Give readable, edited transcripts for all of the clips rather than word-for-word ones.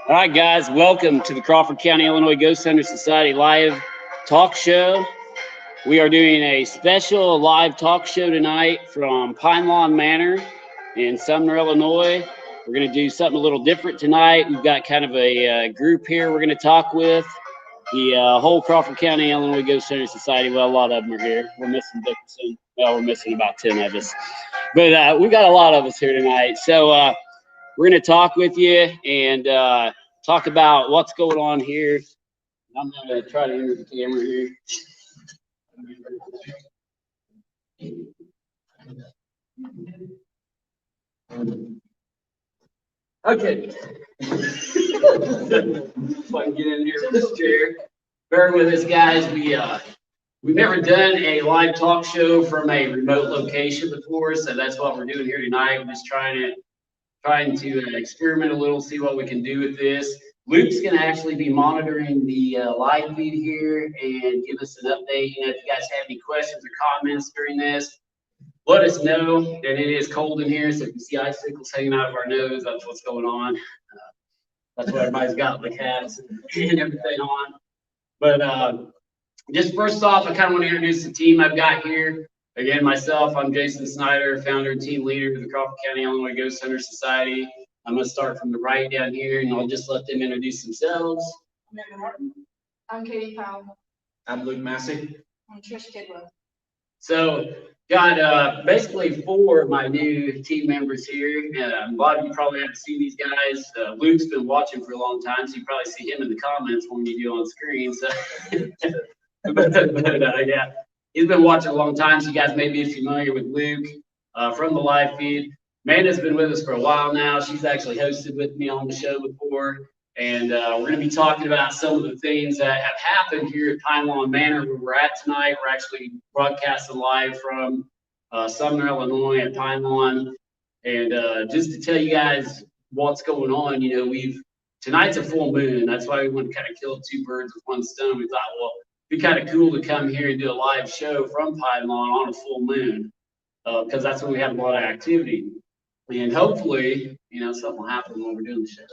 All right, guys, welcome to the Crawford County, Illinois Ghost Hunter Society live talk show. We are doing a special live talk show tonight from Pine Lawn Manor in Sumner, Illinois. We're going to do something a little different tonight. We've got kind of a group here we're going to talk with. The whole Crawford County, Illinois Ghost Hunter Society. Well, a lot of them are here. We're missing Dickinson. Well, we're missing about 10 of us. But we got a lot of us here tonight. So we're going to talk with you and talk about what's going on here. I'm going to try to enter the camera here. Okay. If I can get in here with this chair. Bear with us, guys. We've never done a live talk show from a remote location before, so that's what we're doing here tonight. We're just trying to experiment a little, see what we can do with this. Luke's going to actually be monitoring the live feed here and give us an update. You know, if you guys have any questions or comments during this, let us know. And it is cold in here, so if you see icicles hanging out of our nose, that's what's going on. That's what everybody's got, like hats and everything on. But just first off, I kind of want to introduce the team I've got here. Again, myself, I'm Jason Snyder, founder and team leader of the Crawford County, Illinois Ghost Hunter Society. I'm going to start from the right down here, and I'll just let them introduce themselves. I'm Amanda Martin. I'm Katie Powell. I'm Luke Massey. I'm Trish Kidwell. So, got basically 4 of my new team members here. A lot of you probably haven't seen these guys. Luke's been watching for a long time, so you probably see him in the comments when you do on screen. So, yeah, he's been watching a long time, so you guys may be familiar with Luke from the live feed. Amanda's been with us for a while now. She's actually hosted with me on the show before. And we're going to be talking about some of the things that have happened here at Pine Lawn Manor where we're at tonight. We're actually broadcasting live from Sumner, Illinois at Pine Lawn. And just to tell you guys what's going on, you know, tonight's a full moon. That's why we want to kind of kill 2 birds with 1 stone. We thought, well, it'd be kind of cool to come here and do a live show from Pine Lawn on a full moon because that's when we have a lot of activity. And hopefully, you know, something will happen when we're doing the show.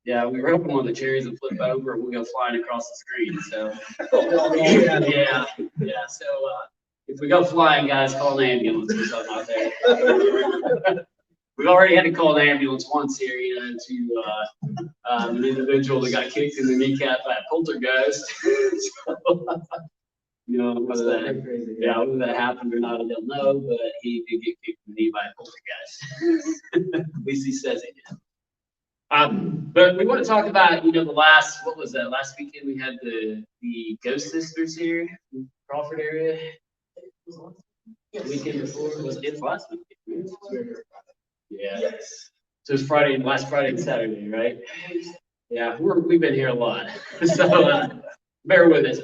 Yeah, we were hoping one of the cherries would flip over and we'll go flying across the screen. So, yeah. So, if we go flying, guys, call an ambulance or something out there. We've already had to call an ambulance once here, you know, to an individual that got kicked in the kneecap by a poltergeist. So, you know, whether that happened or not, I don't know, but he did get kicked in the knee by a poltergeist. At least he says he did. But we want to talk about, you know, last weekend we had the Ghost Sisters here in Crawford area. Yes. The weekend before it's last weekend. Yeah. Yes. So it's last Friday and Saturday, right? Yeah, we've been here a lot, so bear with us.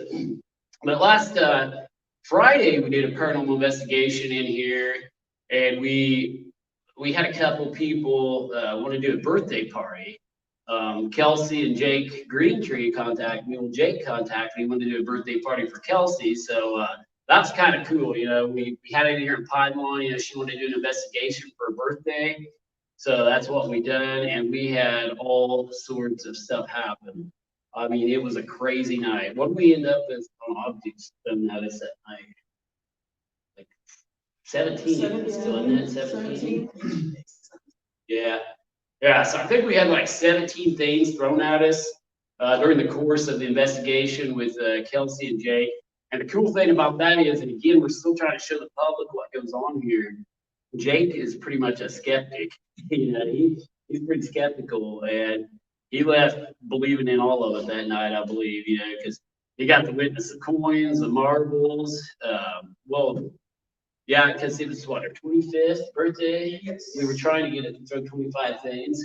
But last Friday we did a paranormal investigation in here, and we had a couple people want to do a birthday party. Kelsey and Jake Greentree contacted me. Well, Jake contacted me, wanted to do a birthday party for Kelsey. So that's kind of cool. You know, we had it here in Pine Lawn. You know, she wanted to do an investigation for her birthday. So that's what we done. And we had all sorts of stuff happen. I mean, it was a crazy night. What did we end up with on objects notice that night? Like 17, still in it, 17. Yeah, so I think we had like 17 things thrown at us during the course of the investigation with Kelsey and Jake. And the cool thing about that is, and again, we're still trying to show the public what goes on here. Jake is pretty much a skeptic. You know, he's pretty skeptical, and he left believing in all of it that night, I believe, you know, because he got to witness the coins, the marbles. Yeah, because it was what, her 25th birthday? Yes. We were trying to get it to throw 25 things.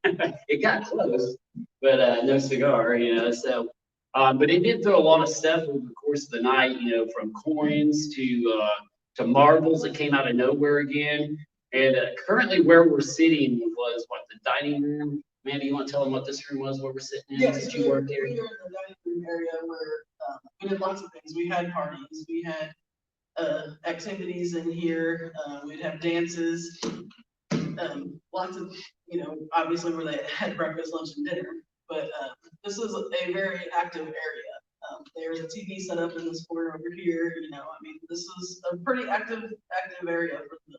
It got close, but no cigar, you know. So, but it did throw a lot of stuff over the course of the night, you know, from coins to marbles that came out of nowhere again. And currently where we're sitting was what, the dining room? Mandy, you want to tell them what this room was where we're sitting in? Yes, Did you work there? We were in the dining room area where we did lots of things. We had parties. We had activities in here. We'd have dances. Lots of, obviously where they had breakfast, lunch, and dinner, but this is a very active area. There's a TV set up in this corner over here, this is a pretty active area for the.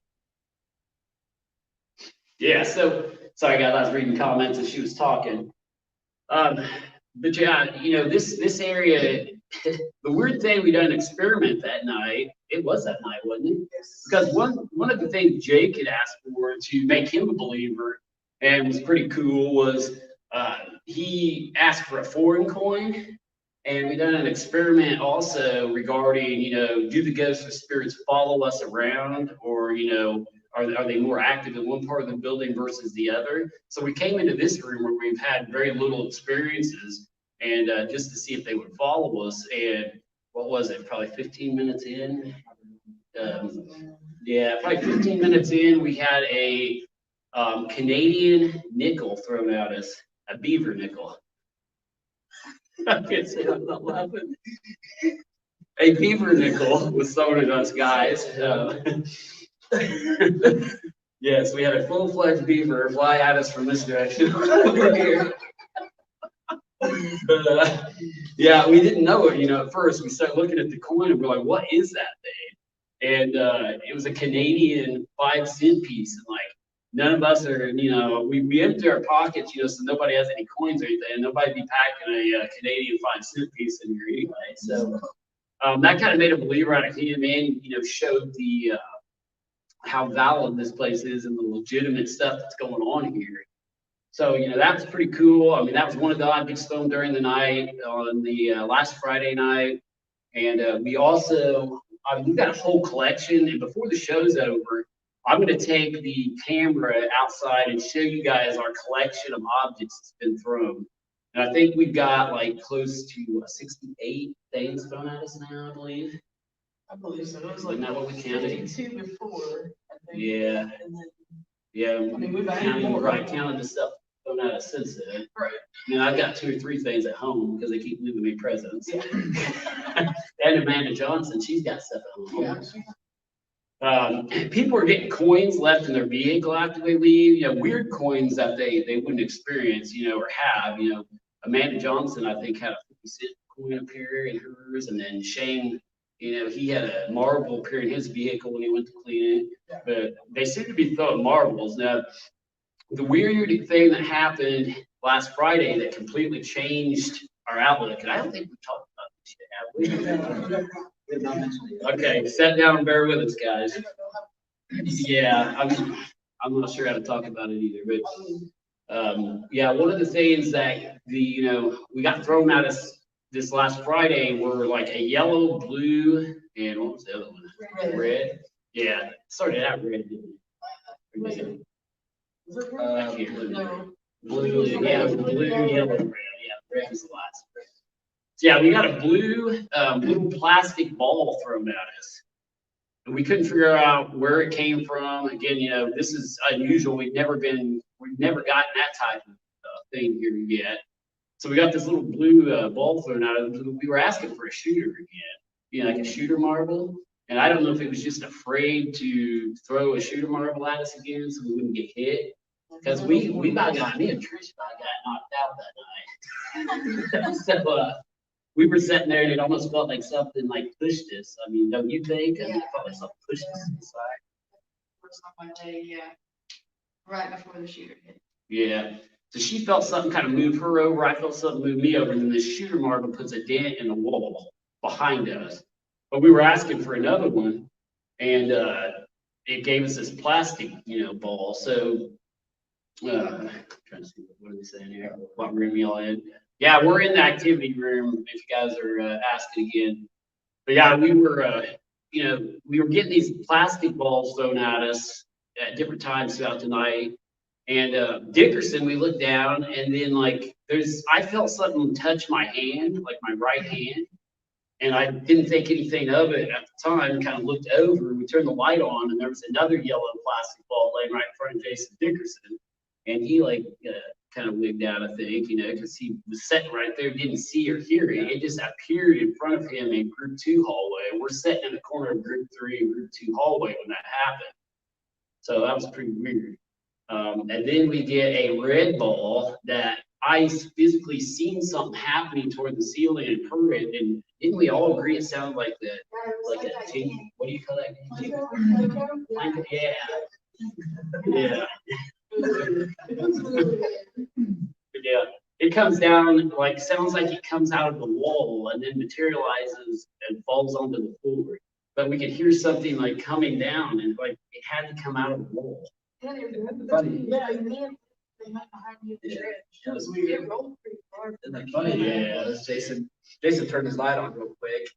Yeah, so sorry guys, I was reading comments as she was talking. But yeah, this area, the weird thing, we done an experiment that night. It was that night, wasn't it? Yes. Because one of the things Jake had asked for to make him a believer and was pretty cool was he asked for a foreign coin. And we done an experiment also regarding, do the ghosts or spirits follow us around, or, are they more active in one part of the building versus the other? So we came into this room where we've had very little experiences, and just to see if they would follow us. And what was it? Probably 15 minutes in. Yeah, probably 15 minutes in, we had a Canadian nickel thrown at us, a beaver nickel. I can't say I'm not laughing. A beaver nickel was thrown at us, guys. Yes, we had a full-fledged beaver fly at us from this direction over here. Yeah, we didn't know it, at first. We started looking at the coin and we're like, what is that thing? And it was a Canadian 5-cent piece. And none of us are, we empty our pockets, so nobody has any coins or anything. Nobody be packing a Canadian 5-cent piece in here anyway. So that kind of made a believer out of him, and showed the how valid this place is and the legitimate stuff that's going on here. So that was pretty cool. I mean, that was one of the objects filmed during the night on the last Friday night, and we also we've got a whole collection. And before the show's over, I'm going to take the camera outside and show you guys our collection of objects that's been thrown. And I think we've got close to 68 things thrown at us now, I believe. I believe so. It was Isn't that what we counted? 52 before, I think. Yeah. And then, yeah. I mean, we've added more. Counted the stuff thrown at us since then. Right. I mean, I've got 2 or 3 things at home because they keep leaving me presents. Yeah. And Amanda Johnson, she's got stuff at home. Yeah. People are getting coins left in their vehicle after they leave, weird coins that they wouldn't experience, or have, Amanda Johnson, I think, had a 50-cent coin appear in hers, and then Shane, he had a marble appear in his vehicle when he went to clean it, but they seem to be throwing marbles. Now, the weird thing that happened last Friday that completely changed our outlook, and I don't think we talked about this yet, have we? Okay, sit down and bear with us, guys. Yeah, I'm not sure how to talk about it either, but yeah, one of the things that we got thrown at us this last Friday were a yellow, blue, and what was the other one? Red. Yeah, started out red, didn't it? I can't remember. Blue, yeah, blue, yellow, red. Yeah, red was the last. So yeah, we got a blue little plastic ball thrown at us. And we couldn't figure out where it came from. Again, this is unusual. We've never gotten that type of thing here yet. So we got this little blue ball thrown out of it. We were asking for a shooter again, like a shooter marble. And I don't know if it was just afraid to throw a shooter marble at us again so we wouldn't get hit. Because me and Trish about got knocked out that night. So we were sitting there and it almost felt like something pushed us. I mean, don't you think? I mean, it felt like something pushed us inside. First on my day, yeah. Right before the shooter hit. Yeah. So she felt something kind of move her over. I felt something move me over. And then this shooter marble puts a dent in the wall behind us. But we were asking for another one. And it gave us this plastic, ball. So trying to see what are they saying here? What room y'all in? Yeah, we're in the activity room. If you guys are asking again, but yeah, we were getting these plastic balls thrown at us at different times throughout the night. And Dickerson, we looked down, and then I felt something touch my hand, my right hand, and I didn't think anything of it at the time. Kind of looked over. We turned the light on, and there was another yellow plastic ball laying right in front of Jason Dickerson. And he kind of wigged out, I think, because he was sitting right there, didn't see or hear it. It just appeared in front of him in Group 2 hallway. We're sitting in the corner of Group 3 and Group 2 hallway when that happened. So that was pretty weird. And then we get a red ball that I physically seen something happening toward the ceiling and heard it, and didn't we all agree it sounded like that, like a tin, what do you call that? Yeah. Yeah. Yeah. It comes down, like, sounds like it comes out of the wall and then materializes and falls onto the floor. But we could hear something like coming down and like it had to come out of the wall. Funny. Yeah. Isn't that funny? Yeah. Jason turned his light on real quick.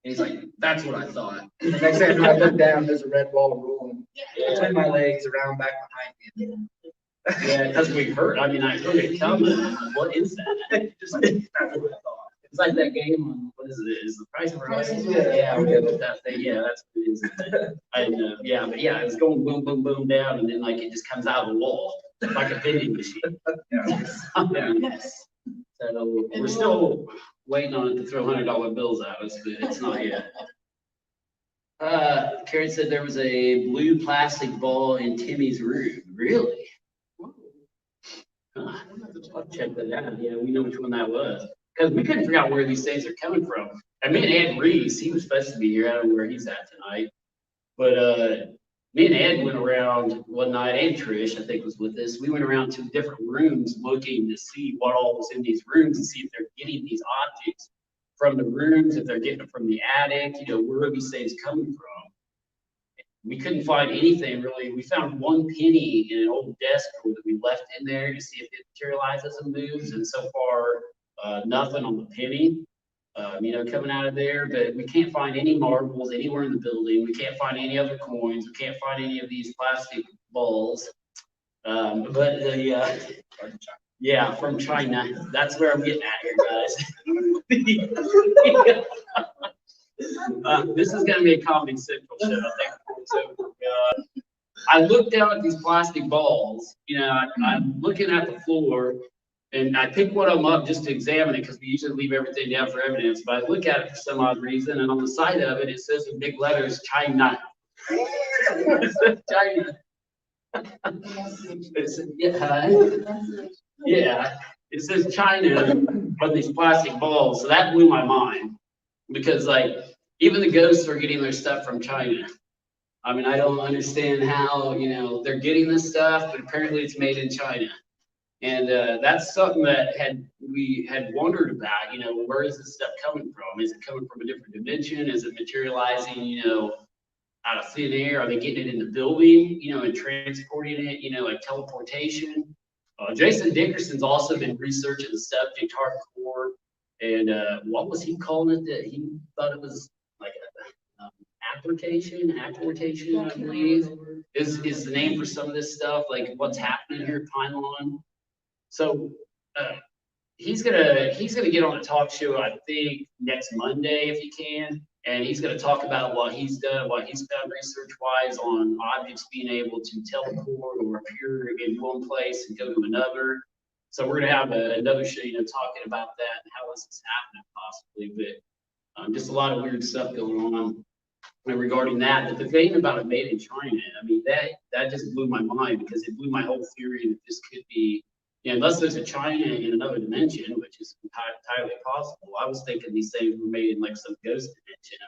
And he's like, that's what I thought. The next time I look down, there's a red ball rolling between my legs around back behind me. Yeah, because we heard, I heard it coming. What is that? Just like, that's what I thought. It's like that game on, what is it? Is the Price of Right? Yeah. Yeah, okay, with that thing, yeah, that's what it is. Yeah, but yeah, it's going boom, boom, boom down, and then like it just comes out of the wall, like a vending machine. Yeah. Yes. So we're still waiting on it to throw $100 bills at us, but it's not yet. Karen said there was a blue plastic ball in Timmy's room. Really? Huh. I'll check that out. Yeah, we know which one that was. Because we couldn't figure out where these things are coming from. And me and Ed Reese, he was supposed to be here. I don't know where he's at tonight. But me and Ed went around one night, and Trish, I think, was with us. We went around to different rooms looking to see what all was in these rooms and see if they're getting these objects from the rooms, if they're getting it from the attic, where are these things coming from? We couldn't find anything really. We found one penny in an old desk drawer that we left in there to see if it materializes and moves. And so far, nothing on the penny, coming out of there. But we can't find any marbles anywhere in the building. We can't find any other coins. We can't find any of these plastic balls. Yeah, from China. That's where I'm getting at here, guys. This is going to be a Comedy Central show, I think. So, I looked down at these plastic balls. I'm looking at the floor, and I pick one of them up just to examine it because we usually leave everything down for evidence. But I look at it for some odd reason, and on the side of it, it says in big letters, China. It says China. Yeah, it says China on these plastic balls. So that blew my mind because, like, even the ghosts are getting their stuff from China. I don't understand how, they're getting this stuff, but apparently it's made in China. And that's something that we had wondered about, where is this stuff coming from? Is it coming from a different dimension? Is it materializing, out of thin air? Are they getting it in the building, and transporting it, like teleportation? Jason Dickerson's also been researching the subject hardcore. And what was he calling it? That he thought it was like apportation, I believe, is the name for some of this stuff, like what's happening here at Pine Lawn. So he's gonna get on a talk show, I think, next Monday if he can, and he's gonna talk about what he's done, what he's found research-wise on objects being able to teleport or appear in one place and go to another. So we're gonna have another show, talking about that and how this is happening possibly, but just a lot of weird stuff going on regarding that. But the thing about it made in China, that just blew my mind because it blew my whole theory that this could be, unless there's a China in another dimension, which is entirely possible. I was thinking these things were made in like some ghost dimension.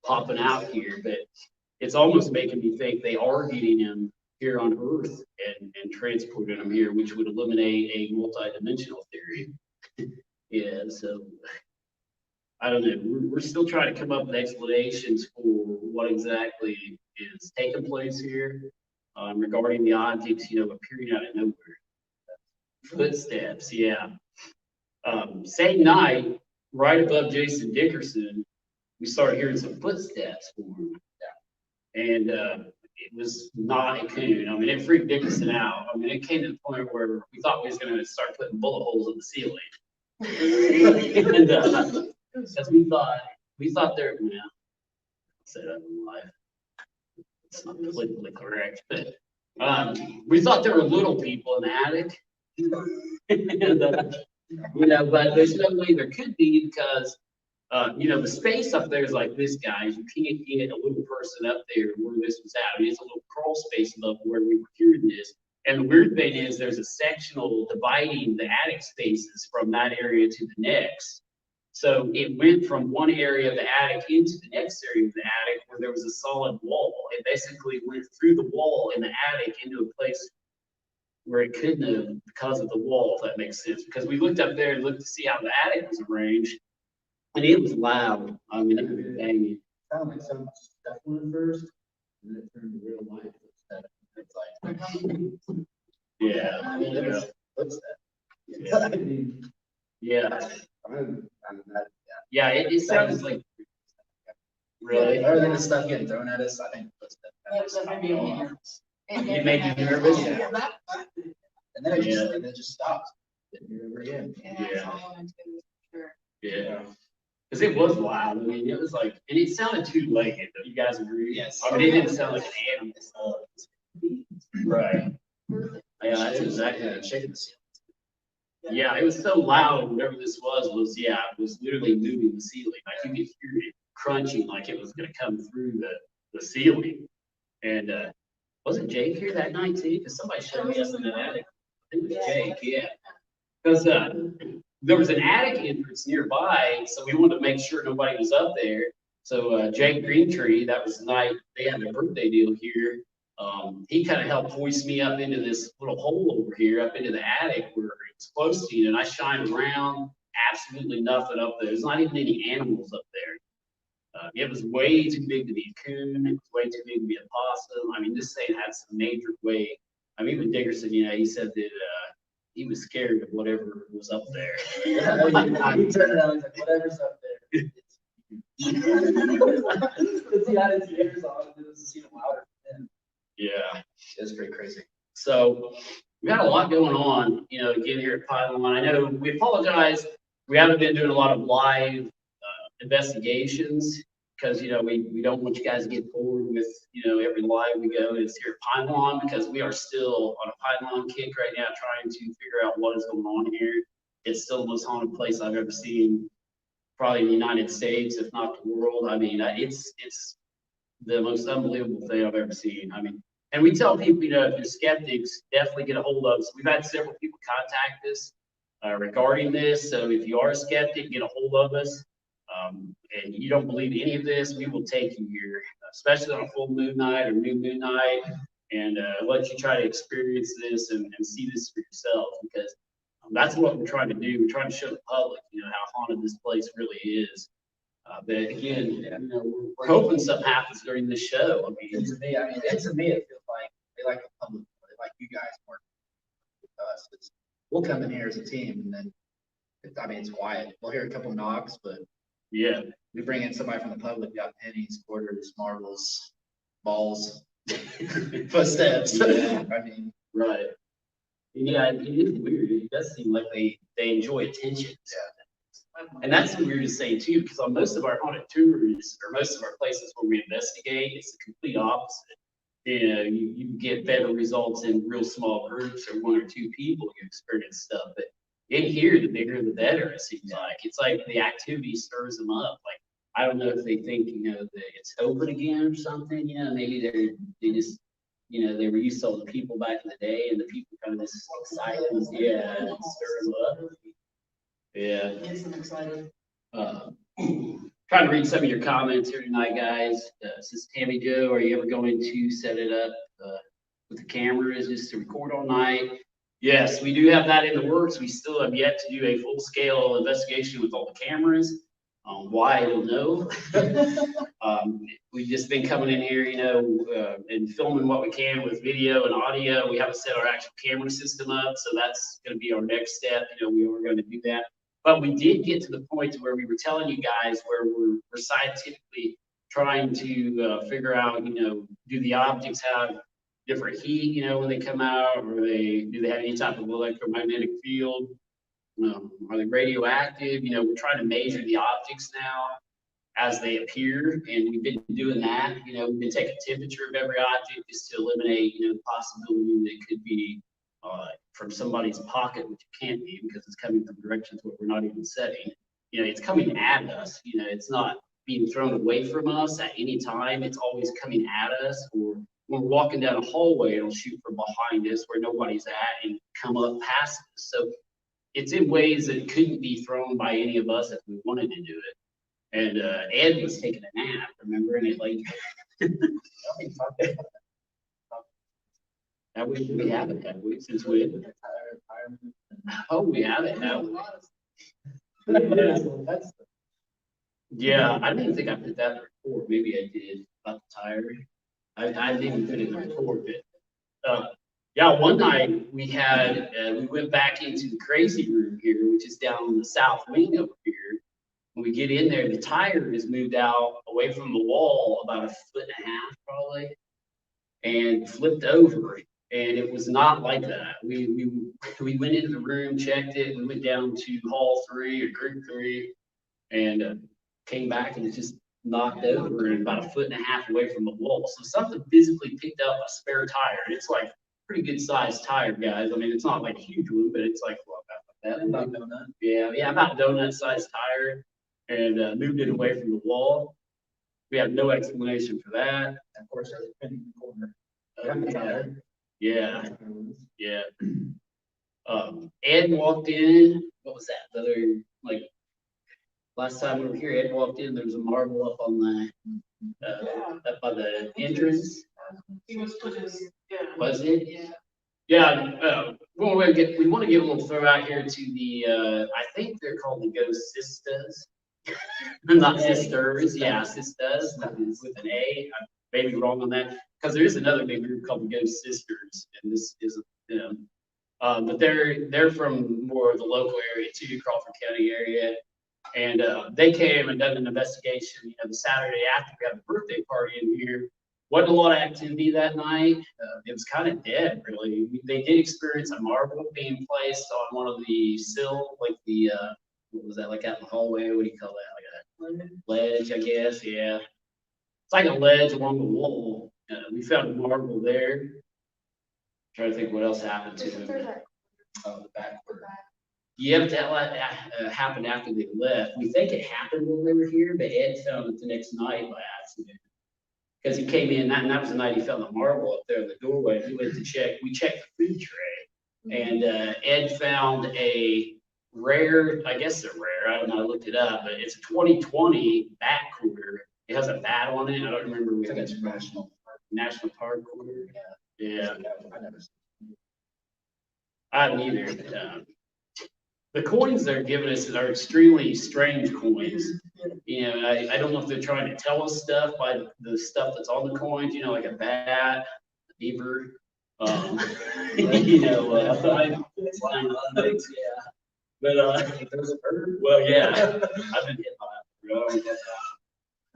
Popping out here, but it's almost making me think they are getting him here on Earth and transporting them here, which would eliminate a multi-dimensional theory. Yeah, so I don't know. We're still trying to come up with explanations for what exactly is taking place here regarding the objects, appearing out of nowhere. Footsteps, yeah. Same night, right above Jason Dickerson, we started hearing some footsteps form. And it was not a coon. It freaked Dickerson out. It came to the point where we thought we was going to start putting bullet holes in the ceiling. And because we thought there, say that in life. It's not politically correct, but we thought there were little people in the attic. And, but there's no way there could be because You know, the space up there is like this, guys. You can't get a little person up there where this was at. I mean, it's a little crawl space above where we were hearing this. And the weird thing is there's a sectional dividing the attic spaces from that area to the next. So it went from one area of the attic into the next area of the attic where there was a solid wall. It basically went through the wall in the attic into a place where it couldn't have because of the wall, if that makes sense. Because we looked up there and looked to see how the attic was arranged, and it was loud. I mean, it was banging. Sounded like some stuff went first, and then it turned to real life. It's like, Yeah. I mean, it Yeah. was, what's that? Yeah. I mean, Yeah. I'm not, Yeah, it sounds like, really? Other than the stuff getting thrown at us, I think That may be a off. weakness. It made you nervous? Yeah, And then it just, Yeah. and it just stopped. Didn't hear it ever again. And that's Yeah. all I wanted to do, sure. Yeah. Because it was loud. I mean, it was like, and it sounded two-legged. Do you guys agree? Yes. I mean, it didn't sound like an animal. Right. Yeah, that's exactly. Yeah, shaking the ceiling. Yeah, it was so loud, whatever this was, yeah, it was literally moving the ceiling. Like you could hear it crunching like it was gonna come through the ceiling. And, wasn't Jake here that night too? Because somebody showed me up in the attic. I think it was Jake, yeah. Because, there was an attic entrance nearby, so we wanted to make sure nobody was up there. So, Jake Greentree, that was the night they had their birthday deal here. He kind of helped hoist me up into this little hole over here, up into the attic where it's close to you, and I shined around, absolutely nothing up there. There's not even any animals up there. It was way too big to be a coon. It was way too big to be a possum. I mean, this thing had some major weight. I mean, even Dickerson, you know, he said that, he was scared of whatever was up there. Yeah, he turned around and was like, whatever's up there. Because he had his ears on, and it was just even louder. And Yeah. it was pretty crazy. So we got a lot going on, you know, again here at Pylon. I know we apologize. We haven't been doing a lot of live investigations because, you know, we don't want you guys to get bored with, you know, every live we go is here at Pylon because we are still on a Pylon kick right now trying to figure out what is going on here. It's still the most haunted place I've ever seen, probably in the United States, if not the world. I mean, it's the most unbelievable thing I've ever seen. I mean, and we tell people, you know, if you're skeptics, definitely get a hold of us. We've had several people contact us regarding this. So if you are a skeptic, get a hold of us. And you don't believe any of this, we will take you here, especially on a full moon night or new moon night, and let you try to experience this and see this for yourself, because that's what we're trying to do. We're trying to show the public, you know, how haunted this place really is. But again, you know, we're hoping something happens during this show. I mean, And to me, it feels like they like the public, they like you guys more than us. We'll come in here as a team, and then, I mean, it's quiet. We'll hear a couple knocks, but yeah, we bring in somebody from the public, got pennies, quarters, marbles, balls, footsteps. Yeah. I mean, right. Yeah, it is weird. It does seem like they enjoy attention. And that's the weirdest thing too, because on most of our haunted tours or most of our places where we investigate, it's the complete opposite. You know, you get better results in real small groups or one or two people who experience stuff. But in here, the bigger the better, it seems like. It's like the activity stirs them up. Like, I don't know if they think, you know, that it's open again or something, you know, maybe they just, you know, they were used to all the people back in the day and the people kind of just excited. Yeah, and stir them up. Yeah. Gets them excited. Trying to read some of your comments here tonight, guys. Says Tammy Joe, are you ever going to set it up with the cameras just to record all night? Yes, we do have that in the works. We still have yet to do a full-scale investigation with all the cameras. Why, I don't know. We've just been coming in here, you know, and filming what we can with video and audio. We haven't set our actual camera system up, so that's going to be our next step. You know, we are going to do that. But we did get to the point to where we were telling you guys where we're scientifically trying to figure out, you know, do the objects have different heat, you know, when they come out, or do they have any type of electromagnetic field? Are they radioactive? You know, we're trying to measure the objects now as they appear, and we've been doing that. You know, we've been taking temperature of every object just to eliminate, you know, the possibility that it could be from somebody's pocket, which it can't be because it's coming from directions where we're not even setting. it's coming at us, it's not being thrown away from us at any time. It's always coming at us, or when we're walking down a hallway, it'll shoot from behind us where nobody's at and come up past us. So it's in ways that couldn't be thrown by any of us if we wanted to do it. And Ed was taking a nap, remember? And it like, that we haven't, have we, since we, oh, we haven't, have we? Yeah, I didn't think I put that in the report. Maybe I did about the tire. I didn't put it in the report, but, yeah, one night we had, we went back into the crazy room here, which is down in the south wing over here. When we get in there, the tire is moved out away from the wall about 1.5 feet probably, and flipped over. And it was not like that. We went into the room, checked it, we went down to hall 3 or group 3, and came back and it just knocked over and about 1.5 feet away from the wall. So something physically picked up a spare tire. It's like pretty good sized tire, guys. I mean, it's not like a huge one, but it's like about that. About donut. Yeah, about donut sized tire, and moved it away from the wall. We have no explanation for that. Of course, there's a pin in the corner. Yeah. Ed walked in. What was that? The other, like, last time we were here, Ed walked in. There was a marble up on the up by the entrance. He was put his, yeah. Was it? Yeah. Yeah. We want to give a little throw out here to the. I think they're called the Ghost Sisters. Not sisters. Yeah, sisters with an A. I may be wrong on that, because there is another big group called the Ghost Sisters, and this is them. But they're from more of the local area too, Crawford County area. And they came and done an investigation, the Saturday after we had the birthday party in here. Wasn't a lot of activity that night. It was kind of dead, really. They did experience a marble being placed on one of the sill, like the, what was that, like out in the hallway? What do you call that? Like a ledge, I guess, yeah. It's like a ledge along the wall. We found a marble there. Trying to think what else happened to them. Oh, the back. Yep, that happened after they left. We think it happened when they were here, but Ed found it the next night by accident. Because he came in, and that was the night he found the marble up there in the doorway. He went to check. We checked the food tray, and Ed found a rare, I guess they're rare. I don't know. I looked it up, but it's a 2020 bat quarter. It has a bat on it. I don't remember. I think it's National Park quarter. Yeah. I never seen I haven't either. The coins they're giving us are extremely strange coins. I don't know if they're trying to tell us stuff by the stuff that's on the coins, like a bat, a beaver. Yeah. But there's a bird. well, yeah, I've been hit by a bird.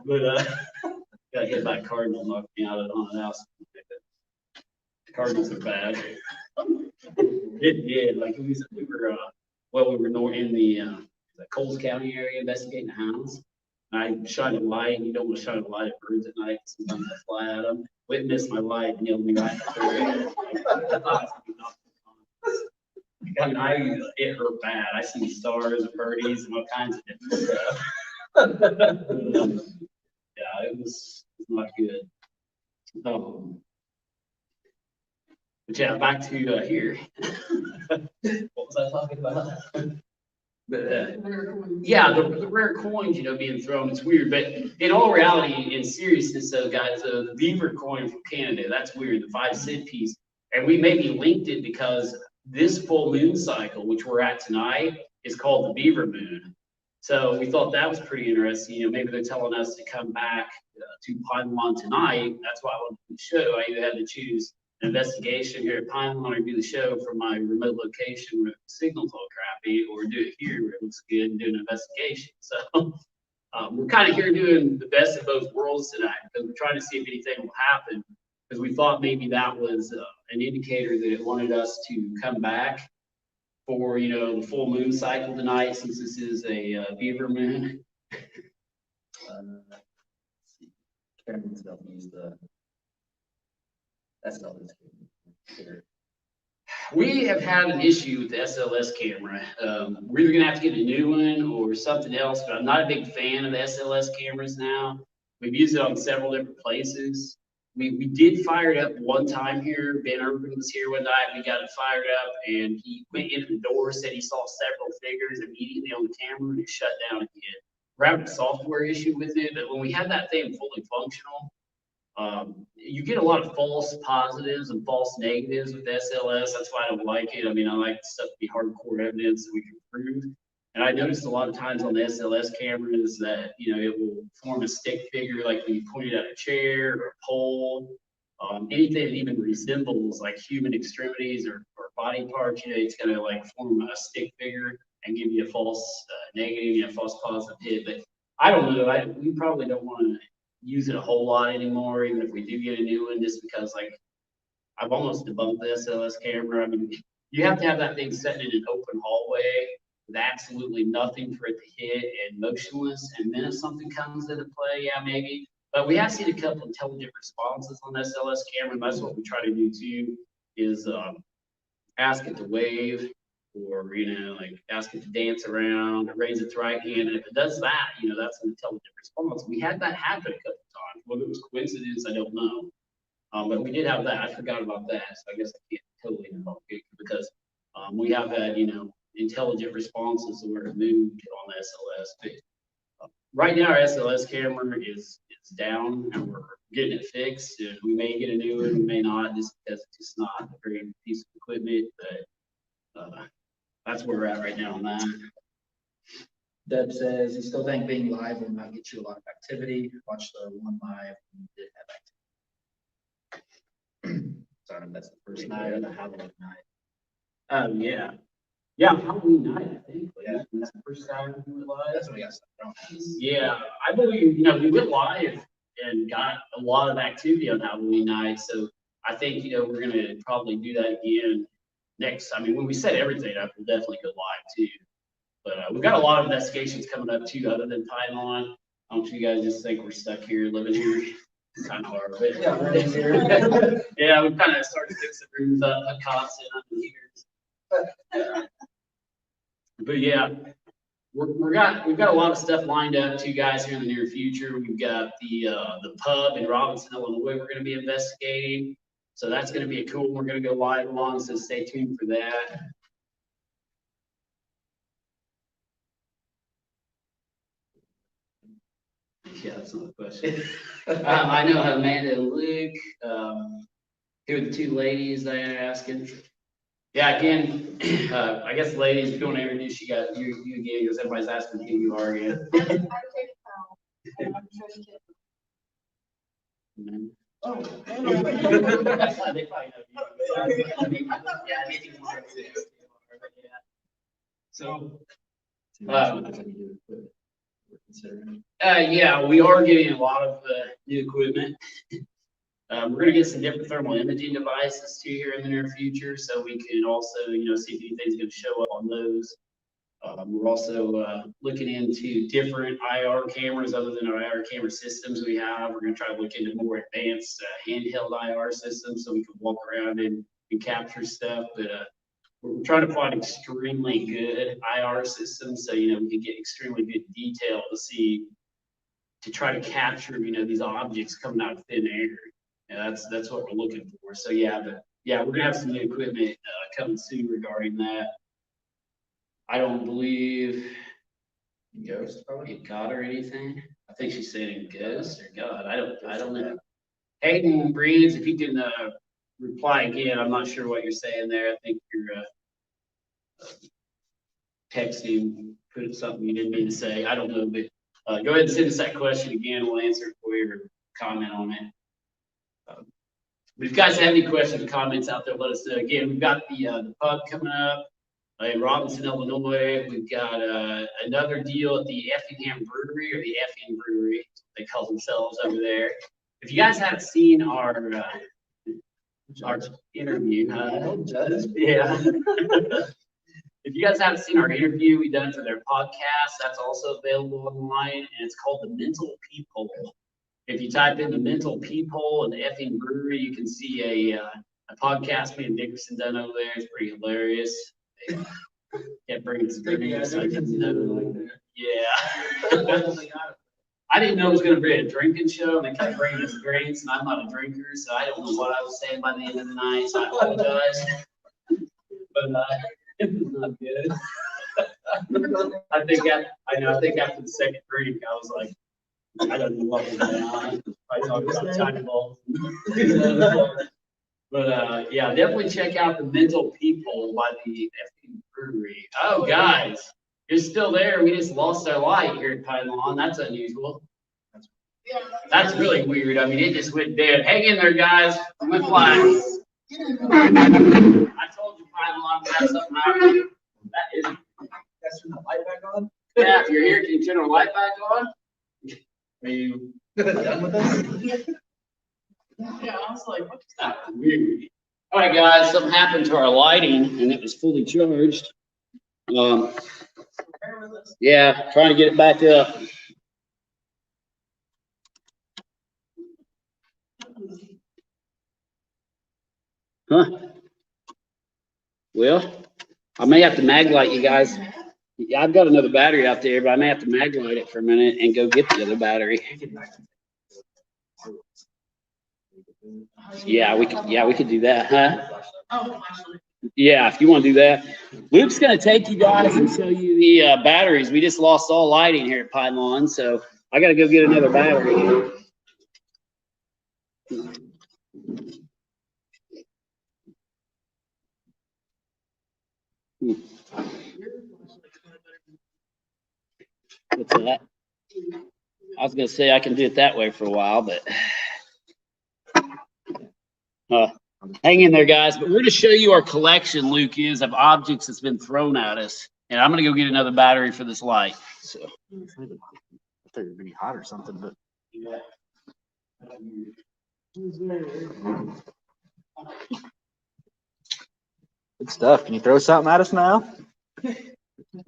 But got hit by a cardinal, knocked me out on an house. The Cardinals are bad. It did. Like we were in the Coles County area investigating the hounds. I shined a light, and you don't want to shine a light at birds at night. Sometimes they fly at them. Witnessed my light, nailed me right in the forehead. It hurt bad. I see stars and birdies and all kinds of different stuff. Yeah, it was not good. But yeah, back to here. What was I talking about? But yeah, the rare coins, being thrown, it's weird. But in all reality, in seriousness, though, guys, the beaver coin from Canada, that's weird, the 5-cent piece. And we maybe linked it because this full moon cycle, which we're at tonight, is called the Beaver Moon. So we thought that was pretty interesting. Maybe they're telling us to come back to Pine Lawn tonight. That's why I wanted to show. I either had to choose an investigation here at Pine Lawn or do the show from my remote location where the signal's all crappy, or do it here where it looks good and do an investigation. So we're kind of here doing the best of both worlds tonight because we're trying to see if anything will happen, because we thought maybe that was an indicator that it wanted us to come back for, the full moon cycle tonight, since this is a beaver moon. Cameron's don't use the. That's not this here. We have had an issue with the SLS camera. We're either gonna have to get a new one or something else, but I'm not a big fan of the SLS cameras now. We've used it on several different places. We did fire it up one time here. Ben Urban was here one night. We got it fired up and he went into the door, said he saw several figures immediately on the camera and it shut down again. We're having a software issue with it, but when we had that thing fully functional, you get a lot of false positives and false negatives with SLS. That's why I don't like it. I mean, I like stuff to be hardcore evidence that we can prove. And I noticed a lot of times on the SLS cameras that, it will form a stick figure, like when you point it at a chair or a pole, anything that even resembles like human extremities or body parts, it's gonna like form a stick figure and give you a false negative, false positive hit. But I don't know, we probably don't want to use it a whole lot anymore, even if we do get a new one, just because like I've almost debunked the SLS camera. I mean, you have to have that thing set in an open hallway with absolutely nothing for it to hit and motionless. And then if something comes into play, yeah, maybe. But we have seen a couple intelligent responses on SLS camera. And that's what we try to do too, is ask it to wave or, like ask it to dance around, raise its right hand. And if it does that, that's an intelligent response. We had that happen a couple times. Whether it was coincidence, I don't know. But we did have that. I forgot about that. So I guess I can't totally involve it because we have had, intelligent responses where it moved on the SLS. But right now, our SLS camera is down and we're getting it fixed. And we may get a new one, we may not, just because it's just not a great piece of equipment. But that's where we're at right now on that. Deb says, you still think being live will not get you a lot of activity? Watch the one live and you did have activity. Sorry, that's the first night of the Halloween night. Yeah. Yeah, Halloween night, I think. Yeah. That's the first time we went live. That's what we got stuff from. Yeah, I believe, we went live and got a lot of activity on Halloween night. So I think, we're gonna probably do that again next. I mean, when we set everything up, we'll definitely go live too. But we've got a lot of investigations coming up too, other than Pylon. I don't you guys just think we're stuck here, living here? Kind of hard, but Yeah, we're in here. yeah, we've kind of started fixing rooms up, put cots in under heaters. But yeah, we've got a lot of stuff lined up too, guys, here in the near future. We've got the pub in Robinson, Illinois, we're going to be investigating. So that's going to be a cool one. We're going to go live on, so stay tuned for that. Yeah, that's not a question. I know Amanda and Luke, who are the two ladies that are asking. Yeah, again, I guess ladies, if you want to introduce you again, because everybody's asking who you are again. Oh. They probably know you. Yeah, we are getting a lot of new equipment. We're going to get some different thermal imaging devices too here in the near future, so we can also, see if anything's going to show up on those. We're also looking into different IR cameras other than our IR camera systems we have. We're going to try to look into more advanced handheld IR systems so we can walk around and capture stuff. But we're trying to find extremely good IR systems so, we can get extremely good detail to try to capture, these objects coming out of thin air. And that's what we're looking for. So yeah, we're gonna have some new equipment coming soon regarding that. I don't believe Ghost probably God or anything. I think she's saying Ghost or God. I don't know. Hayden Breeds, if you can reply again, I'm not sure what you're saying there. I think you're texting, put something you didn't mean to say. I don't know, but go ahead and send us that question again. We'll answer it for you or comment on it. But if you guys have any questions or comments out there, let us know. Again, we've got the pub coming up in Robinson, Illinois. We've got another deal at the Effingham Brewery, or the Effing Brewery, they call themselves over there. If you guys haven't seen our interview, yeah. If you guys haven't seen our interview we done for their podcast, that's also available online, and it's called The Mental Peephole. If you type in The Mental Peephole and the Effing Brewery, you can see a podcast me and Dickerson done over there. It's pretty hilarious. They, kept bringing some drinks. I didn't know. Yeah. I didn't know it was gonna be a drinking show, and they kept bringing us drinks, and I'm not a drinker, so I don't know what I was saying by the end of the night, so I apologize. But, it was not good. I think after the second drink, I was like, I don't know what was going on. I talked about China balls. But, yeah, definitely check out the Mental People by the effing brewery. Oh, guys, you're still there. We just lost our light here at Pine Lawn. That's unusual. That's really weird. I mean, it just went dead. Hang in there, guys. I'm gonna fly. I told you Pine Lawn would have something happen. That is. That's turn the light back on? Yeah, if you're here, can you turn the light back on? Are you Done with this? Yeah, I was like, what is that? weird? All right, guys, something happened to our lighting and it was fully charged. Bear with us. Yeah, trying to get it back up. Huh? Well, I may have to mag light you guys. Yeah, I've got another battery out there, but I may have to mag light it for a minute and go get the other battery. Yeah, we could do that, huh? Oh, actually. Yeah, if you want to do that. Luke's gonna take you guys and show you the batteries. We just lost all lighting here at Pine Lawn, so I gotta go get another battery. What's that? I was gonna say I can do it that way for a while, but hang in there, guys. But we're gonna show you our collection, Luke, is of objects that's been thrown at us, and I'm gonna go get another battery for this light. So. I thought it would be hot or something, but. Yeah. Good stuff. Can you throw something at us now?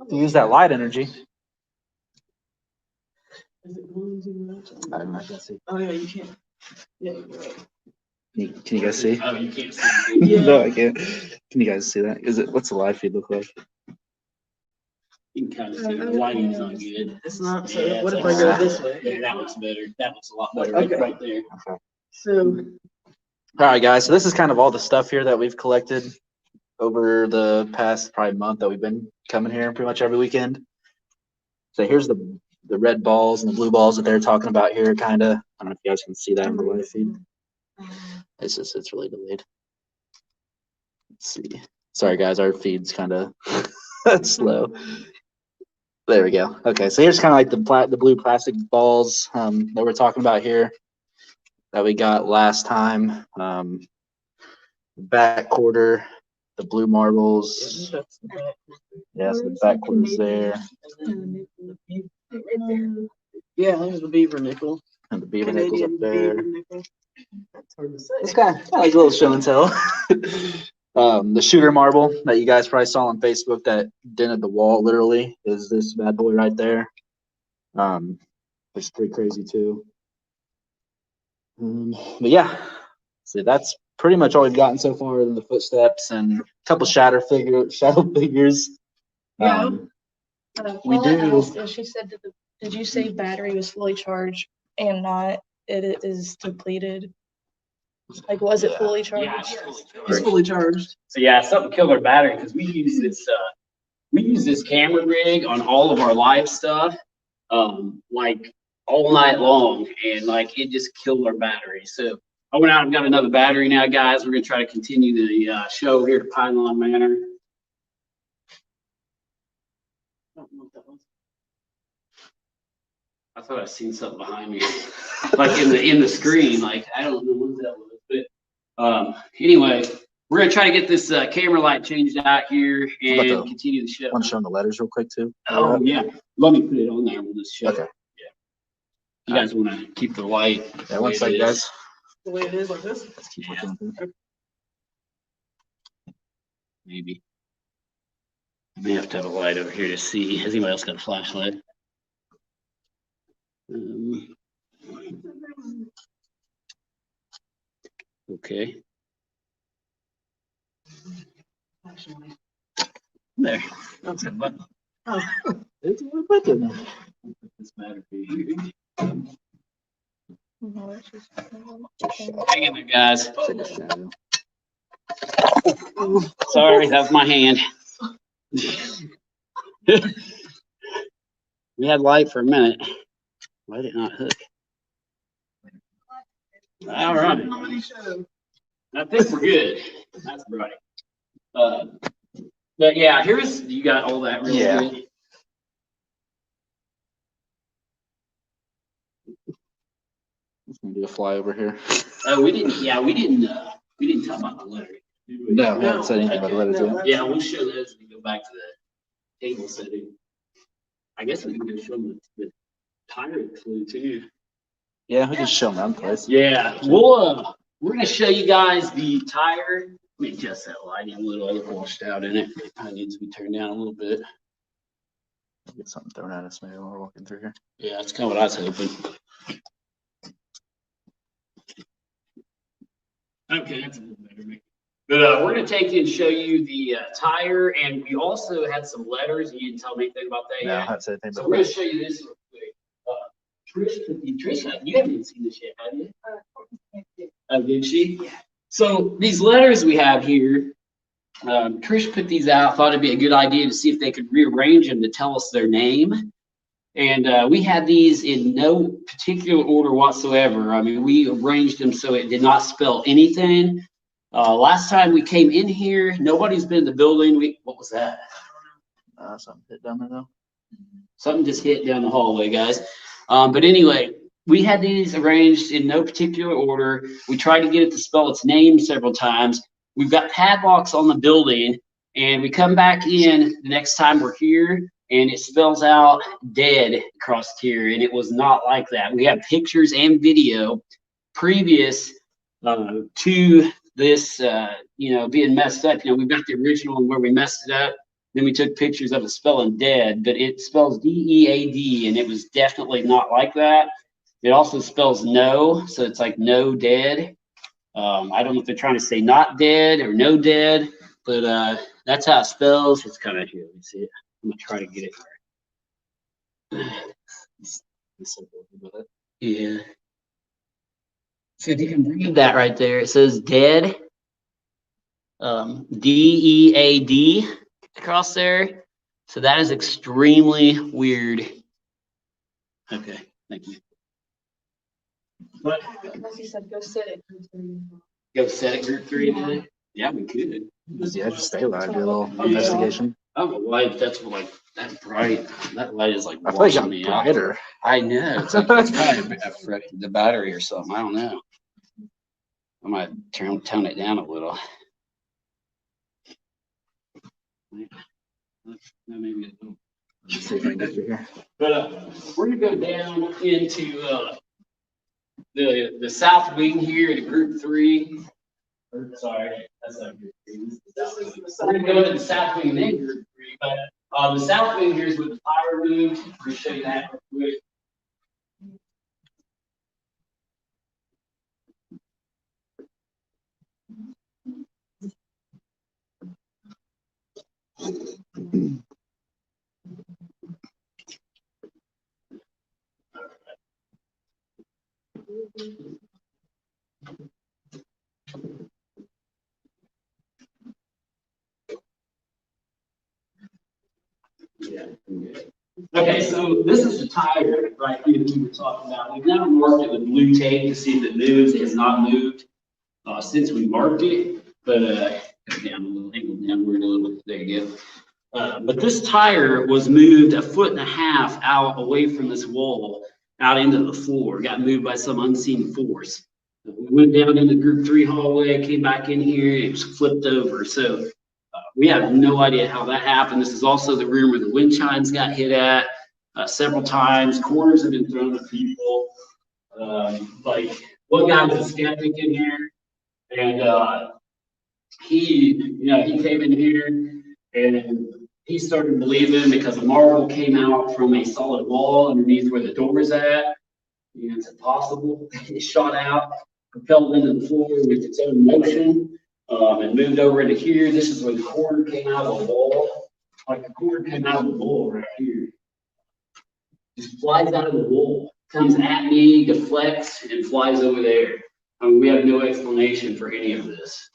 Use that light energy. Is it going too much? I don't know. I can see. Oh, yeah, you can't. Yeah, you're right. Can you guys see? Oh, you can't see. Yeah. No, I can't. Can you guys see that? What's the live feed look like? You can kind of see the lighting's not good. It's not, so Yeah, what it's if I like- go this way? Yeah, that looks better. That looks a lot better Okay. right there. Okay. So, All right, guys. So this is kind of all the stuff here that we've collected over the past probably month that we've been coming here pretty much every weekend. So here's the red balls and the blue balls that they're talking about here, kind of. I don't know if you guys can see that in the live feed. It's really delayed. Let's see. Sorry, guys. Our feed's kind of slow. There we go. Okay, so here's kind of like the blue plastic balls that we're talking about here that we got last time. Back quarter, the blue marbles. Yes, the back quarter's there, yeah, there's the beaver nickel. and the beaver nickels up Canadian there. beaver nickel. That's hard to say. It's kind of like a little show and tell. The shooter marble that you guys probably saw on Facebook that dented the wall literally is this bad boy right there. It's pretty crazy too. But yeah, see, that's pretty much all we've gotten so far in the footsteps and a couple shadow figures. Yeah. We Paula do. asked, and she said that did you say battery was fully charged and not, it is depleted? Like, was it fully charged? Yeah, it's fully It's charged. fully charged. So yeah, something killed our battery because we use this camera rig on all of our live stuff, like all night long, and like it just killed our battery. So I went out and got another battery now, guys. We're gonna try to continue the show here at Pine Lawn Manor. I don't know what that was. I thought I seen something behind me, like in the screen. Like I don't know what that was, but anyway, we're gonna try to get this camera light changed out here How about and the- continue the show. Want to show them the letters real quick too? Oh yeah, let me put it on there. We'll just show. Okay. Yeah. You guys want to keep the light? Yeah, one second, guys. The way it is like this? Let's keep looking. Maybe. I may have to have a light over here to see. Has anybody else got a flashlight? Okay. Actually. There. That's a button. It's a button. This matter for you. No, it's just- Hang in there, guys. Take a shadow. Sorry, that was my hand. We had light for a minute. Why did it not hook? All right. I think we're good. That's bright. But yeah, here's, you got all that really Yeah. good. Just gonna do a flyover here. Oh, we didn't talk about the letter. did we? No, I haven't said anything about the letters yet. Yeah, we'll show those as we go back to the table setting. I guess we can go show them the pirate clue too. Yeah, we can show them around the place. Yeah, we're gonna show you guys the tire. Let me adjust that lighting a little. It washed out in it. It probably needs to be turned down a little bit. Get something thrown at us maybe while we're walking through here. Yeah, that's kind of what I was hoping. Okay, that's a little better. But we're gonna take you and show you the tire, and we also had some letters. You didn't tell me anything about that No, I yet. haven't said anything So about we're gonna that. show you this real quick. Trish, you haven't even seen this yet, have you? Oh, did she? Yeah. So these letters we have here, Trish put these out, thought it'd be a good idea to see if they could rearrange them to tell us their name. And we had these in no particular order whatsoever. I mean, we arranged them so it did not spell anything. Last time we came in here, nobody's been in the building. What was that? Something hit down there though. Something just hit down the hallway, guys. But anyway, we had these arranged in no particular order. We tried to get it to spell its name several times. We've got padlocks on the building, and we come back in the next time we're here, and it spells out dead across here, and it was not like that. We have pictures and video previous to this, being messed up. We've got the original one where we messed it up. Then we took pictures of it spelling dead, but it spells D-E-A-D, and it was definitely not like that. It also spells no, so it's like no dead. I don't know if they're trying to say not dead or no dead, but that's how it spells. It's kind of here. Let me see it. I'm gonna try to get it. Yeah. So if you can read that right there, it says dead. D-E-A-D across there. So that is extremely weird. Okay, thank you. But He said, go sit it. go set it group 3 today? Yeah, we could. Yeah, just stay alive, do a little investigation. I don't know why that's like that bright. That light is like I feel like washing I'm me out. brighter. I know. It's like it's probably affected the battery or something. I don't know. I might tone it down a little. Maybe a little. Let's see if I can get through here. But we're gonna go down into the south wing here to group 3. Or, sorry, that's not group 3. This is the south wing. We're gonna go to the south wing and then group 3. But the south wing here is with the tire moved. We're gonna show you that real quick. Yeah. Okay, so this is the tire right here that we were talking about. We've now marked it with blue tape to see if it moves. It has not moved since we marked it, but down a little, angle downward a little bit. There you go. But this tire was moved 1.5 feet out away from this wall, out into the floor. Got moved by some unseen force. We went down in the group 3 hallway, came back in here, it was flipped over. So we have no idea how that happened. This is also the room where the wind chimes got hit at several times. Corners have been thrown at people. Like one guy was a skeptic in here, and he came in here and he started believing because a marble came out from a solid wall underneath where the door is at. It's impossible. It shot out, propelled into the floor with its own motion. And moved over into here. This is where the cord came out of the wall. Like the cord came out of the wall right here. Just flies out of the wall, comes at me, deflects, and flies over there. I mean, we have no explanation for any of this.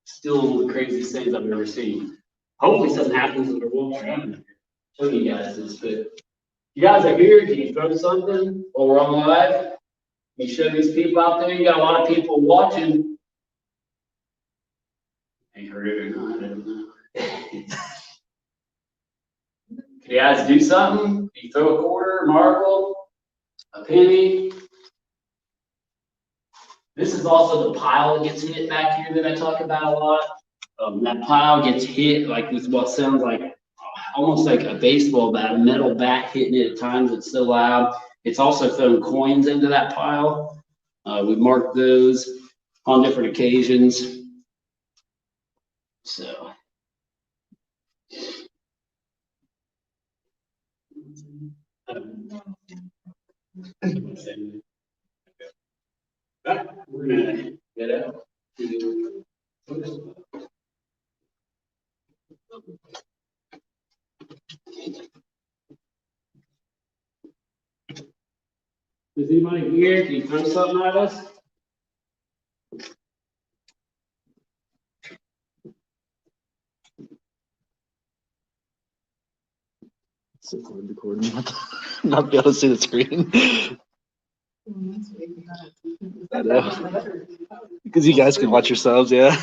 Still one of the craziest things I've ever seen. Hopefully something happens when we're walking around here. Show you guys this, but you guys are here. Can you throw something while we're on live? You show these people out there. You got a lot of people watching. Ain't heard it or not, I don't know. Can you guys do something? Can you throw a quarter, a marble, a penny? This is also the pile that gets hit back here that I talk about a lot. That pile gets hit like with what sounds like almost like a baseball bat, a metal bat hitting it at times. It's so loud. It's also thrown coins into that pile. We marked those on different occasions. So. We're gonna get out. Is anybody here? Can you throw something at us? So hard recording, not be able to see the screen. I know. Because you guys can watch yourselves, yeah.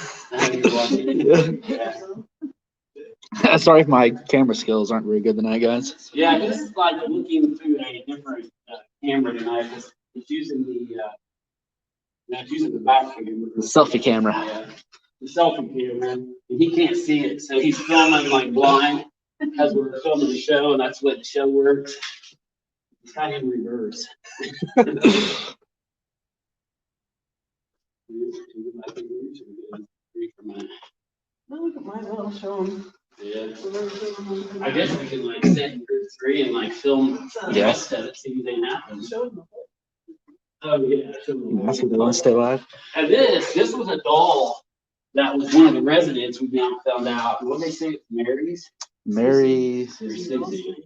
Sorry if my camera skills aren't very good tonight, guys. Yeah, this is like looking through a different camera tonight. It's using the back camera. The selfie camera. Yeah, the selfie camera, and he can't see it, so he's filming like blind as we're filming the show, and that's the way the show works. It's kind of in reverse. No, look at mine, I'll show them. Yeah. I guess we can like set in group 3 and like film the rest of it, see if anything happens. Oh yeah. That's what they want to stay live. And this was a doll that was one of the residents we now found out. What did they say? It's Mary's? Mary. Or Susie.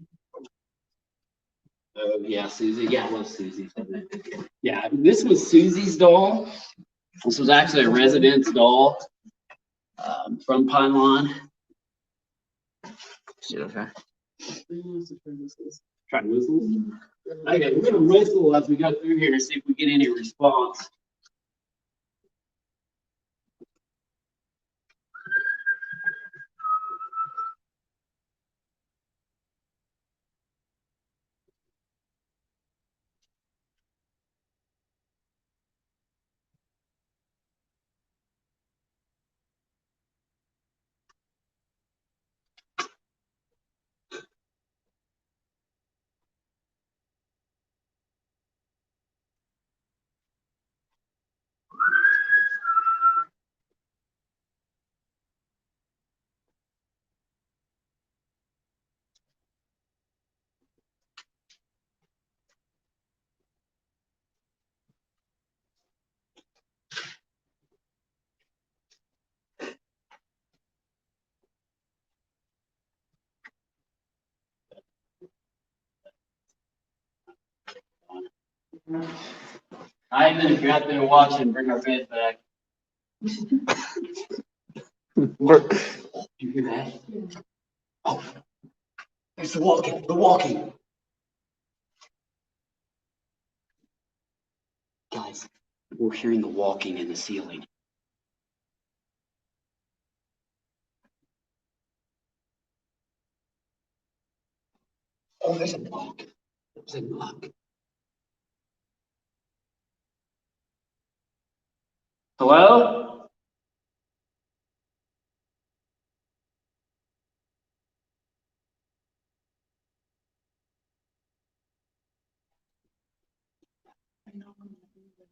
Oh yeah, Susie. Yeah, it was Susie. Yeah, this was Susie's doll. This was actually a resident's doll from Pine Lawn. Okay. Try to whistle. Okay, we're gonna whistle as we go through here and see if we get any response. Ivan, if you're out there watching, bring our bed back. Did you hear that? Oh, there's the walking, the walking. Guys, we're hearing the walking in the ceiling. Oh, there's a knock. There's a knock. Hello?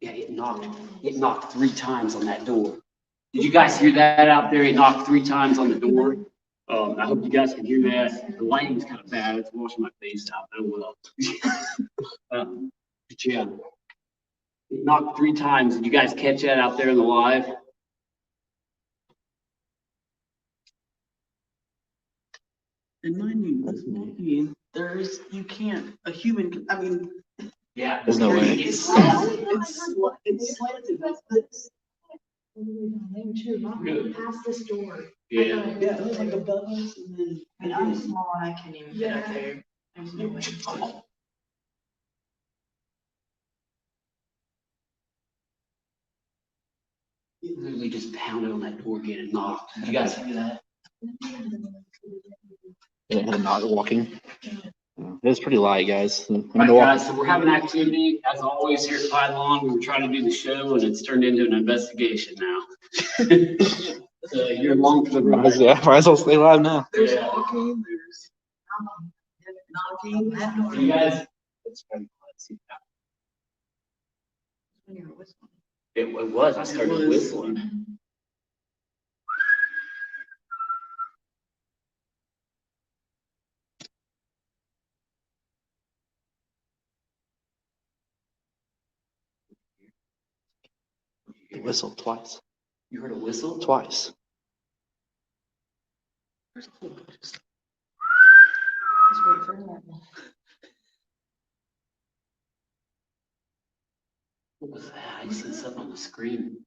Yeah, it knocked. It knocked 3 times on that door. Did you guys hear that out there? It knocked 3 times on the door. I hope you guys can hear that. The lighting's kind of bad. It's washing my face out. Oh well. But yeah, it knocked 3 times. Did you guys catch that out there in the live? And mind you, That's this neat. monkey, you can't, a human, I mean, Yeah. There's no way. it's slanted like this. Really? Past this door. Yeah. Yeah, it was like a buzz and then. And I'm small and I can't even get up there. There's no way. It literally just pounded on that door, getting knocked. Did you guys hear that? They had a not walking. It was pretty light, guys. All right, guys, so we're having activity, as always, here at Pylon. We were trying to do the show, and it's turned into an investigation now. So you're along for the ride. Yeah, might as well stay live now. There's Yeah. walking, there's knocking, that door. You guys, When you're whistling. it was, I started whistling. It whistled twice. You heard a whistle? Twice. There's a whole bunch of stuff. Just wait for it. What was that? I seen something on the screen.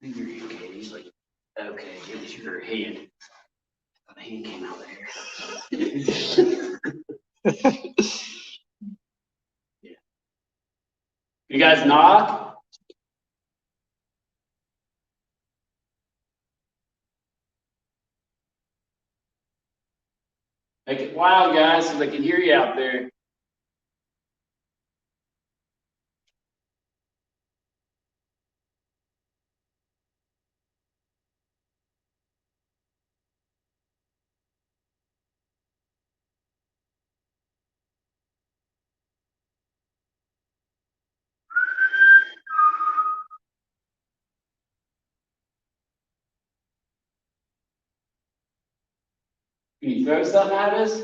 I think you're you, Katie. He's like, okay, it was your hand. I thought a hand came out there. Yeah. You guys knock? Make it loud, guys, so they can hear you out there. Can you throw something at us?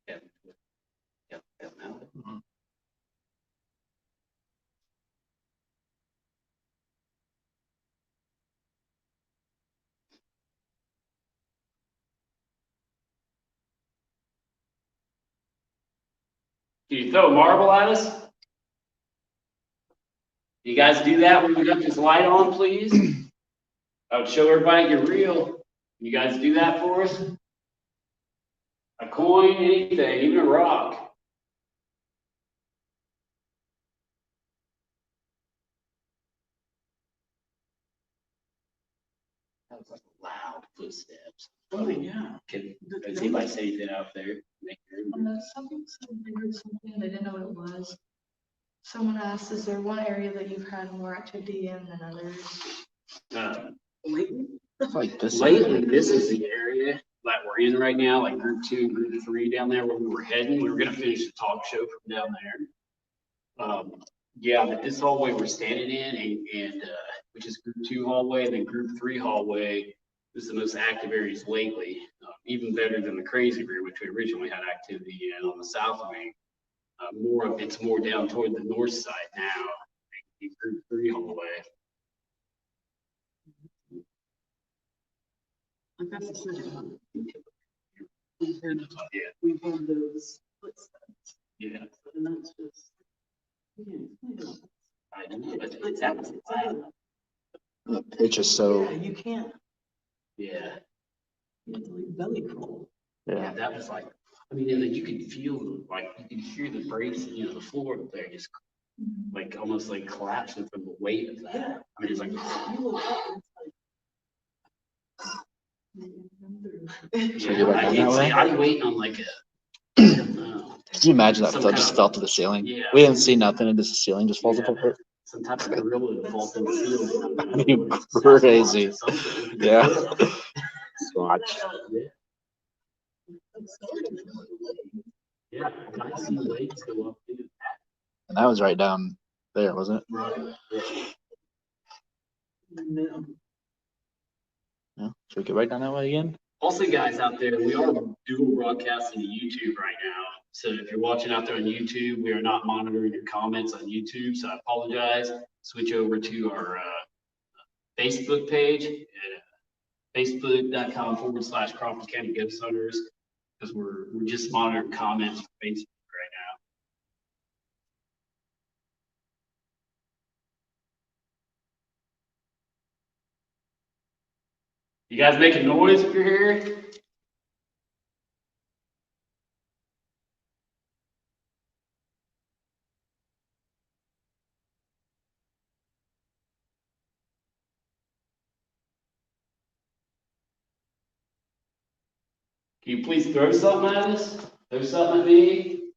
Yep. No. Can you throw a marble at us? You guys do that when we got this light on, please? I would show everybody you're real. You guys do that for us? A coin, anything, even a rock. That was like loud footsteps. Oh, yeah. Can does anybody say anything out there? Make On the something, they heard something, they didn't know what it was. Someone asked, is there one area that you've had more activity in than others? Lately? Like this. Lately, this is the area that we're in right now, like group 2 and group 3 down there where we were heading. We were gonna finish the talk show from down there. Yeah, but this hallway we're standing in and which is group 2 hallway, and then group 3 hallway is the most active areas lately. Even better than the crazy room, which we originally had activity in on the south wing. It's more down toward the north side now, in group 3 hallway. Like that's the second one. We've had, Yeah. we've had those footsteps, Yeah, and that's just. Yeah, I know, but it's happening. The pitch is so. yeah, you can't, Yeah, you have to like belly crawl. yeah, Yeah. that was like, I mean, and then you could feel, like, you could hear the brakes, the floor up there just like almost like collapsing from the weight of that. Yeah. I mean, it's like, You look up and it's Should we go back down that way? I'm waiting on like a, I don't know, Could you imagine that Some stuff kind just of- fell to the ceiling? Yeah. We didn't see nothing, and just the ceiling just falls Yeah. apart. some type of gorilla that falls in the ceiling. I mean, crazy. Something. Yeah. Watch. Yeah, I see the legs go up too. And that was right down there, wasn't it? Right. No. Yeah. Should we get right down that way again? Also, guys out there, we are dual broadcasting to YouTube right now. So if you're watching out there on YouTube, we are not monitoring your comments on YouTube, so I apologize. Switch over to our Facebook page at facebook.com/Crawford County Ghost Hunters, because we're just monitoring comments for Facebook right now. You guys making noise if you're here? Can you please throw something at us? Throw something at me?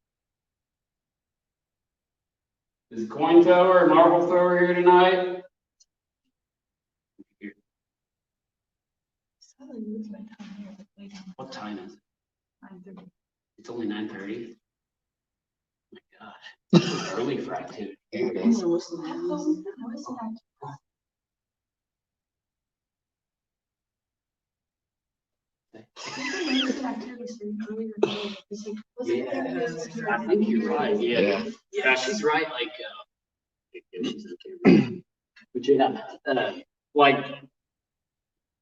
Is a coin thrower, a marble thrower here tonight? What time is it? 9:30. It's only 9:30. Oh my gosh, it's early for activity. Yeah, I think you're right. Yeah, yeah, she's right. Like, but yeah, like,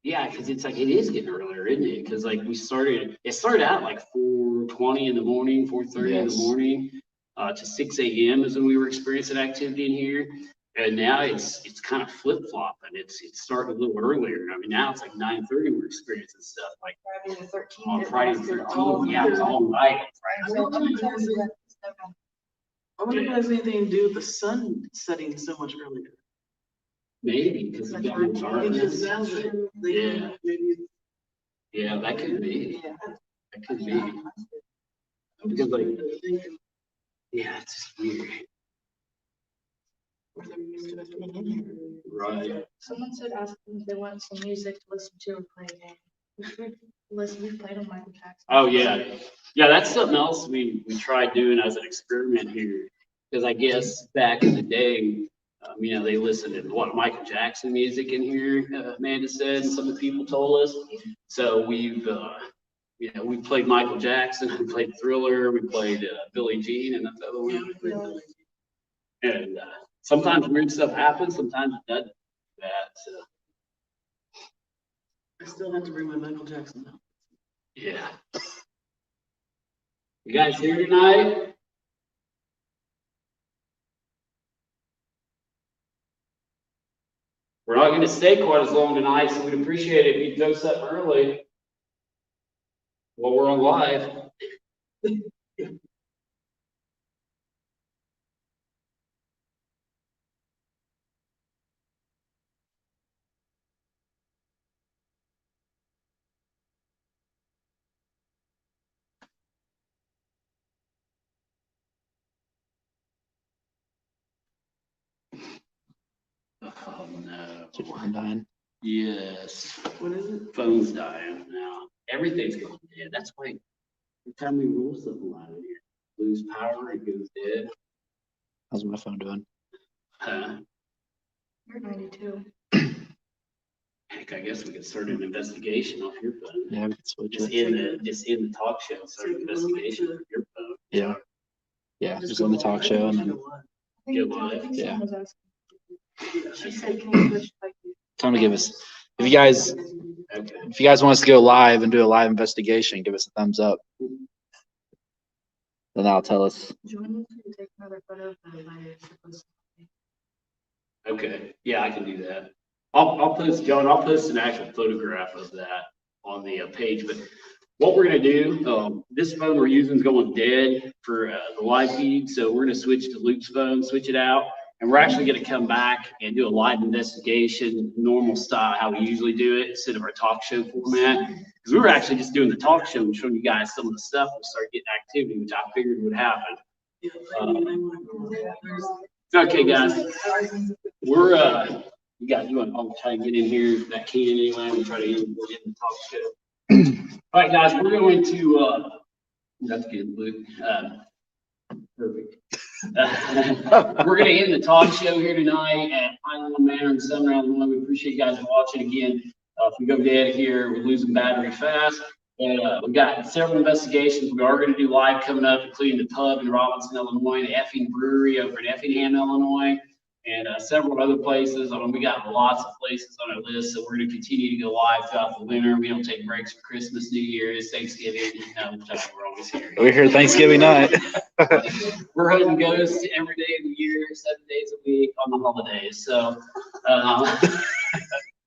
yeah, because it's like it is getting earlier, isn't it? Because like it started out like 4:20 in the morning, 4:30 in the Yes. morning, to 6 a.m. is when we were experiencing activity in here. And now it's kind of flip flopping. It's starting a little earlier. I mean, now it's like 9:30. We're experiencing stuff like Friday the 13th. on it Friday the lasted 13th. Yeah, it was all night. I wonder if it has anything to do with the sun setting so much earlier. Maybe because we got more darkness. Yeah. Maybe. Yeah, that could be. That could be. Because like, yeah, it's just weird. Right. Someone said ask them if they want some music to listen to or play a game. We played on Michael Jackson. Oh yeah, yeah. That's something else we tried doing as an experiment here, because I guess back in the day, you know, they listened to what Michael Jackson music in here. Amanda said, and some of the people told us. So we've, you know, we played Michael Jackson, we played Thriller, we played Billie Jean, and that's the other one. And sometimes weird stuff happens, sometimes it doesn't. So. I still have to bring my Michael Jackson up. Yeah. You guys here tonight? We're not going to stay quite as long tonight, so we'd appreciate it if you throw something early while we're on live. Oh no. I'm dying. Yes. What is it? Phone's dying now. Everything's going dead. That's why every time we roll something out of here, lose power, it goes dead. How's my phone doing? You're 92. Heck, I guess we could start an investigation off your phone. Yeah, we can switch Just it. in the talk show, start an investigation of your phone. Yeah. Yeah, just on the talk show and then I think, Good I think life, yeah. someone was asking. She said, can you switch like you? time to give us, if you guys want us to go live and do a live investigation, give us a thumbs up. Then that'll tell us. Join me to take another photo of the lighter. Okay, yeah, I can do that. I'll post, John, I'll post an actual photograph of that on the page, but what we're gonna do, this phone we're using is going dead for the live feed, so we're gonna switch to Luke's phone, switch it out, and we're actually gonna come back and do a live investigation, normal style, how we usually do it, instead of our talk show format. Because we were actually just doing the talk show and showing you guys some of the stuff, we'll start getting activity, which I figured would happen. Okay, guys, we're you guys doing, I'll try to get in here if that can anyway, and try to get in the talk show. All right, guys, we're going to that's good, Luke. Perfect. We're going to end the talk show here tonight at Highland Manor in Sumner, Illinois. We appreciate you guys watching again. If we go dead here, we're losing battery fast. And we've got several investigations. We are going to do live coming up, including the pub in Robinson, Illinois, the Effing Brewery over in Effingham, Illinois, and several other places. We got lots of places on our list, so we're going to continue to go live throughout the winter. We don't take breaks for Christmas, New Year's, Thanksgiving. No, we're always here. We're here Thanksgiving night. We're hosting ghosts every day of the year, 7 days a week on the holidays. So,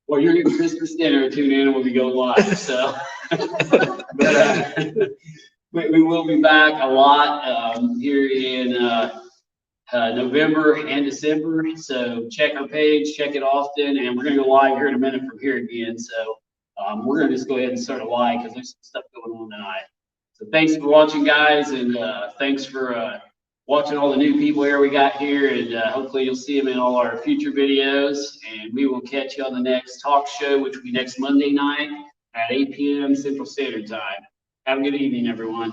well, you're getting Christmas dinner, tune in when we go live. So, but we will be back a lot here in November and December. So check our page, check it often, and we're gonna go live here in a minute from here again. So we're gonna just go ahead and start a live because there's some stuff going on tonight. So thanks for watching, guys, and thanks for watching all the new people here we got here, and hopefully you'll see them in all our future videos. And we will catch you on the next talk show, which will be next Monday night at 8 p.m. Central Standard Time. Have a good evening, everyone.